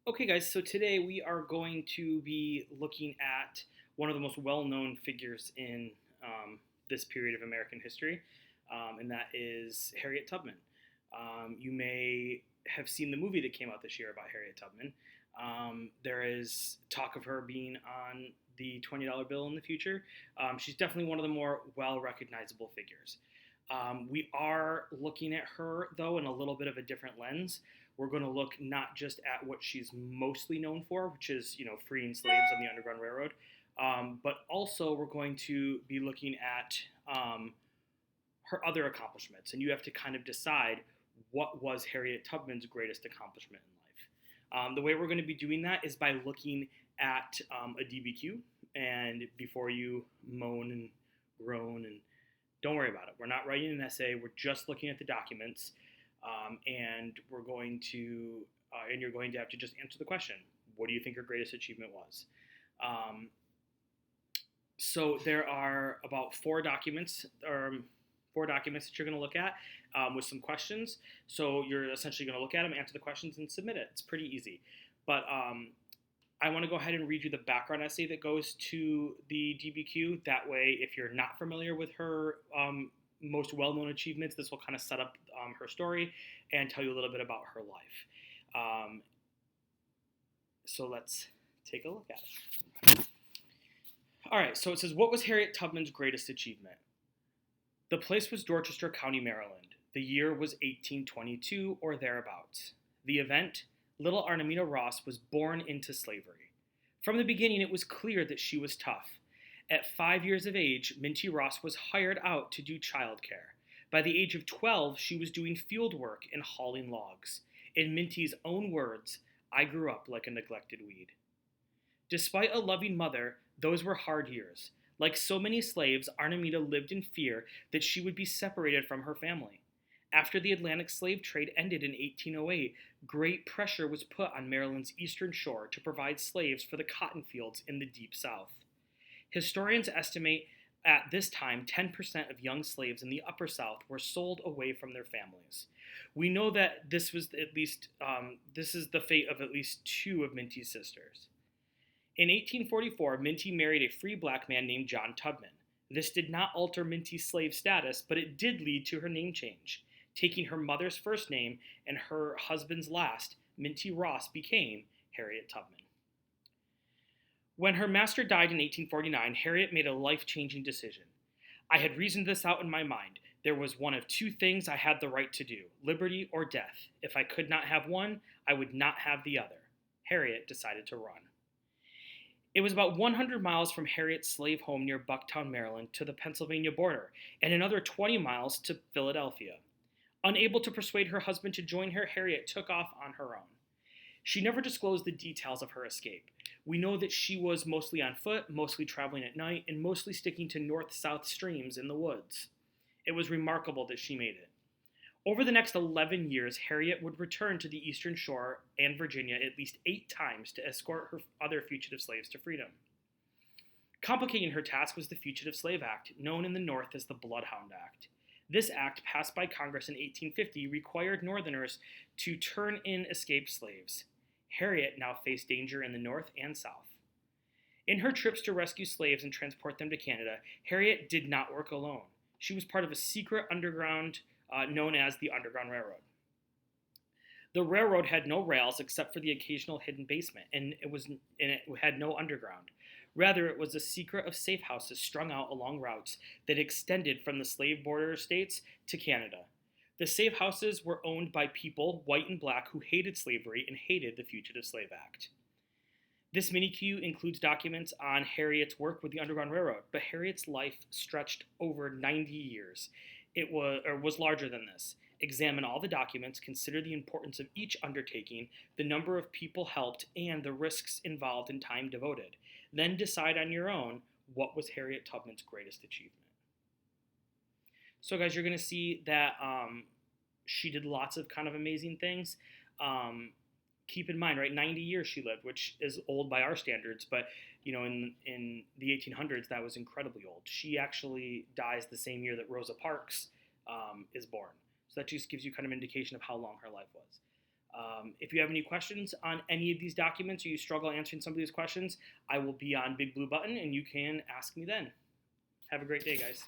Okay, guys, so today we are going to be looking at one of the most well known figures in this period of American history, and that is Harriet Tubman. You may have seen the movie that came out this year about Harriet Tubman. There is talk of her being on the $20 bill in the future. She's definitely one of the more well recognizable figures. We are looking at her, though, in a little bit of a different lens. We're going to look not just at what she's mostly known for, which is, freeing slaves on the Underground Railroad, but also we're going to be looking at her other accomplishments. And you have to kind of decide what was Harriet Tubman's greatest accomplishment in life. The way we're going to be doing that is by looking at a DBQ. And before you moan and groan, and don't worry about it. We're not writing an essay. We're just looking at the documents. And you're going to have to just answer the question: what do you think your greatest achievement was? So there are about four documents that you're going to look at with some questions. So you're essentially going to look at them, answer the questions, and submit it. It's pretty easy. But I want to go ahead and read you the background essay that goes to the DBQ. That way, if you're not familiar with her most well-known achievements, this will kind of set up her story and tell you a little bit about her life. So let's take a look at it. All right, so it says, what was Harriet Tubman's greatest achievement? The place was Dorchester County, Maryland. The year was 1822 or thereabouts. The event, little Arnemita Ross was born into slavery. From the beginning, it was clear that she was tough. At 5 years of age, Minty Ross was hired out to do childcare. By the age of 12, she was doing field work and hauling logs. In Minty's own words, I grew up like a neglected weed. Despite a loving mother, those were hard years. Like so many slaves, Arnemita lived in fear that she would be separated from her family. After the Atlantic slave trade ended in 1808, great pressure was put on Maryland's eastern shore to provide slaves for the cotton fields in the Deep South. Historians estimate at this time 10% of young slaves in the Upper South were sold away from their families. We know that this is the fate of at least two of Minty's sisters. In 1844, Minty married a free black man named John Tubman. This did not alter Minty's slave status, but it did lead to her name change. Taking her mother's first name and her husband's last, Minty Ross became Harriet Tubman. When her master died in 1849, Harriet made a life-changing decision. I had reasoned this out in my mind. There was one of two things I had the right to do, liberty or death. If I could not have one, I would not have the other. Harriet decided to run. It was about 100 miles from Harriet's slave home near Bucktown, Maryland, to the Pennsylvania border, and another 20 miles to Philadelphia. Unable to persuade her husband to join her, Harriet took off on her own. She never disclosed the details of her escape. We know that she was mostly on foot, mostly traveling at night, and mostly sticking to north-south streams in the woods. It was remarkable that she made it. Over the next 11 years, Harriet would return to the Eastern Shore and Virginia at least 8 times to escort her other fugitive slaves to freedom. Complicating her task was the Fugitive Slave Act, known in the North as the Bloodhound Act. This act, passed by Congress in 1850, required Northerners to turn in escaped slaves. Harriet now faced danger in the North and South. In her trips to rescue slaves and transport them to Canada, Harriet did not work alone. She was part of a secret underground known as the Underground Railroad. The railroad had no rails except for the occasional hidden basement, and it had no underground. Rather, it was a secret of safe houses strung out along routes that extended from the slave border states to Canada. The safe houses were owned by people, white and black, who hated slavery and hated the Fugitive Slave Act. This mini-Q includes documents on Harriet's work with the Underground Railroad, but Harriet's life stretched over 90 years. It was larger than this. Examine all the documents, consider the importance of each undertaking, the number of people helped, and the risks involved and time devoted. Then decide on your own what was Harriet Tubman's greatest achievement. So guys, you're going to see that she did lots of kind of amazing things. Keep in mind, right, 90 years she lived, which is old by our standards, but in the 1800s, that was incredibly old. She actually dies the same year that Rosa Parks is born. So that just gives you kind of an indication of how long her life was. If you have any questions on any of these documents or you struggle answering some of these questions, I will be on Big Blue Button and you can ask me then. Have a great day, guys.